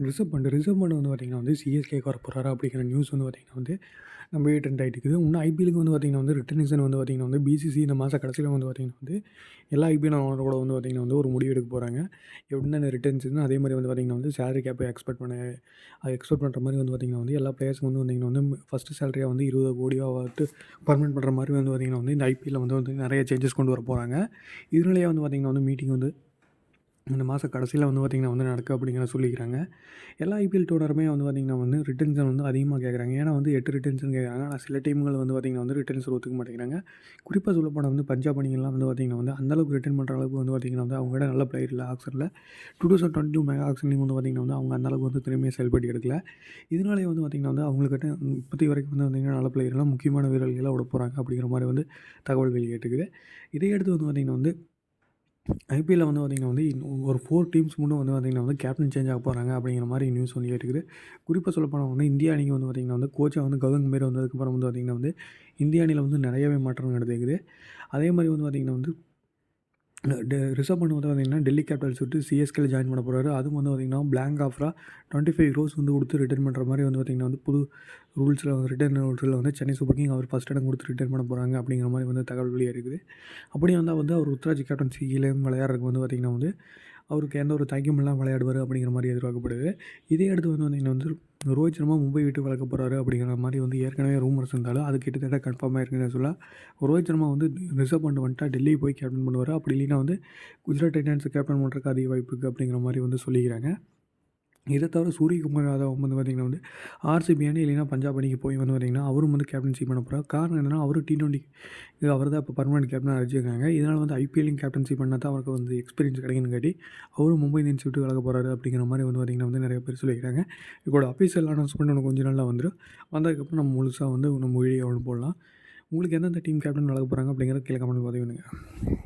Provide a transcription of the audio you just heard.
ரிஷப் பண்ட் வந்து பார்த்திங்கன்னா வந்து சிஎஸ்கேக்கு வர போகிறாரா அப்படிங்கிற நியூஸ் வந்து பார்த்திங்கன்னா வந்து நம்ம ட்ரெண்ட் ஆகிட்டு இருக்குது. இன்னும் ஐபிஎலுக்கு வந்து பார்த்திங்கன்னா வந்து ரிட்டர்னிசன் வந்து பார்த்திங்கன்னா வந்து பிசிசி இந்த மாத கடைசியில் வந்து பார்த்திங்கன்னா வந்து எல்லா ஐபிஎல் கூட வந்து பார்த்திங்கன்னா வந்து ஒரு முடிவு எடுக்க போகிறாங்க. எப்படின்னா இந்த ரிட்டர்ன்ஸ் அதே மாதிரி வந்து பார்த்திங்கன்னா வந்து சேலரி கேப்பை எக்ஸ்பெக்ட் பண்ணுற மாதிரி வந்து பார்த்திங்கன்னா வந்து எல்லா பிளேயர்ஸ்க்கு வந்து பார்த்திங்கன்னா வந்து ஃபஸ்ட்டு சேலரியாக வந்து 20 கோடியாக வந்து பர்மனெண்ட் பண்ணுற மாதிரி வந்து பார்த்திங்கன்னா வந்து இந்த ஐபிஎல்லில் வந்து நிறைய சேஞ்சஸ் கொண்டு வர போகிறாங்க. இதனாலேயே வந்து பார்த்திங்கன்னா வந்து மீட்டிங் வந்து இந்த மாத கடைசியில் வந்து பார்த்திங்கன்னா வந்து நடக்கும் அப்படிங்கிற சொல்லிக்கிறாங்க. எல்லா ஐபிஎல் டோர்னருமே வந்து பார்த்திங்கன்னா வந்து ரிட்டர்ன்ஸை வந்து அதிகமாக கேட்குறாங்க. ஏன்னா வந்து 8 ரிட்டர்ன்ஸ்னு கேட்குறாங்க. ஆனால் சில டீம்கள் வந்து பார்த்திங்கன்னா வந்து ரிட்டர்ன்ஸ் ஒத்துக்க மாட்டேங்கிறாங்க. குறிப்பாக சொல்லப்போனால் வந்து பஞ்சாப் அணிகள்லாம் வந்து பார்த்திங்கன்னா வந்து அந்தளவுக்கு ரிட்டர்ன் பண்ணுற அளவுக்கு வந்து பார்த்திங்கன்னா வந்து அவங்ககிட்ட நல்ல பிளேயர் இல்லை ஆக்ஷனில். 2022 மெகா ஆக்ஷன்லேயும் வந்து பார்த்திங்கன்னா வந்து அவங்க அந்தளவுக்கு வந்து திறமையாக செயல்பட்டு எடுக்கல. இதனாலே வந்து பார்த்திங்கன்னா வந்து அவங்கக்கிட்ட இப்போதைக்கு வரைக்கும் வந்து பார்த்திங்கன்னா நல்ல பிளேயர்லாம் முக்கியமான வீரர்களெலாம் விட போகிறாங்க அப்படிங்கிற மாதிரி வந்து தகவல் வெளியேட்டுக்குது. இதையடுத்து வந்து பார்த்திங்கன்னா வந்து ஐபிஎல்லில் வந்து பார்த்திங்கன்னா வந்து ஒரு 4 டீம்ஸ் மட்டும் வந்து பார்த்திங்கன்னா வந்து கேப்டன் சேஞ்ச் ஆக போகிறாங்க அப்படிங்கிற மாதிரி நியூஸ் வந்து கேட்டுக்குது. குறிப்பாக சொல்லப்போனால் வந்து இந்தியா அணிக்கு வந்து பார்த்திங்கன்னா வந்து கோச்சாக வந்து கௌதம் கம்பீர் வந்ததுக்கப்புறம் வந்து பார்த்திங்கன்னா வந்து இந்திய அணியில் வந்து நிறையவே மாற்றங்கள் நடந்துக்குது. அதே மாதிரி வந்து பார்த்திங்கன்னா வந்து ரிஷப் பண்ட் வந்து பார்த்திங்கன்னா டெல்லி கேபிட்டல்ஸ் விட்டு சிஎஸ்கேல ஜாயின் பண்ண போகிறாரு. அதுவும் வந்து பார்த்திங்கன்னா பிளாங்க் ஆஃபராக 25 crores வந்து கொடுத்து ரிட்டர்ன் பண்ணுற மாதிரி வந்து பார்த்திங்கன்னா வந்து புது ரூல்ஸில் வந்து ரிட்டர்ன் ரூல்ஸில் வந்து சென்னை சூப்பர் கிங் அவர் ஃபஸ்ட் இடம் கொடுத்து ரிட்டர்ன் பண்ண போகிறாங்க அப்படிங்கிற மாதிரி வந்து தகவல் வெளியே இருக்குது. அப்படியே வந்தால் வந்து அவர் ருத்ராஜ் கேப்டன்சி கீழே விளையாடுறதுக்கு வந்து பார்த்திங்கன்னா வந்து அவருக்கு எந்த ஒரு தயக்கமும் இல்லாமல் விளையாடுவார் அப்படிங்கிற மாதிரி எதிர்பார்க்கப்படுது. இதே அடுத்து வந்து பார்த்திங்கன்னா வந்து ரோஹித் சர்மா மும்பை விட்டு விலக போகிறாரு அப்படிங்கிற மாதிரி வந்து ஏற்கனவே ரூமர்ஸ் இருந்தாலும் அது கிட்டத்தட்ட கன்ஃபார்மாக இருக்குன்னு சொல்ல. ரோஹித் சர்மா வந்து ரிஷப் பண்ட் வந்துட்டா டெல்லி போய் கேப்டன் பண்ணுவார். அப்படி இல்லைன்னா வந்து குஜராத் டைட்டன்ஸ் கேப்டன் பண்ணுறதுக்கு அதிக வாய்ப்பு இருக்குது அப்படிங்கிற மாதிரி வந்து சொல்லிக்கிறாங்க. இதை தவிர சூரியகுமார் யாதவ் வந்து பார்த்திங்கன்னா வந்து ஆர்சிபி அணி இல்லைன்னா பஞ்சாப் அணிக்கு போய் வந்து பார்த்திங்கன்னா அவரும் வந்து கேப்டன்சி பண்ண போகிறார். காரணம் என்னென்னா அவரும் T20 அவர் தான் இப்போ பர்மனெண்ட் கேப்டனாக அடிச்சிருக்காங்க. இதனால் வந்து ஐபிஎல்லையும் கேப்டன்சி பண்ணால் தான் அவருக்கு வந்து எக்ஸ்பீரியன்ஸ் கிடைக்குன்னு காட்டி அவரும் மும்பை இந்தியன்ஸ் விட்டு விலக போகிறாரு அப்படிங்கிற மாதிரி வந்து பார்த்திங்கன்னா வந்து நிறைய பேர் சொல்லியிருக்காங்க. இப்போட அஃபீஷியல் அனௌன்ஸ்மெண்ட் இன்னும் கொஞ்சம் நாளில் வந்துடும். வந்ததுக்கப்புறம் நம்ம முழுசாக வந்து நம்ம வீடியோ போடலாம். உங்களுக்கு எந்தெந்த டீம் கேப்டன் விலக போகிறாங்க அப்படிங்கிறத கீழே கமெண்ட் பதிவு பண்ணுங்கள்.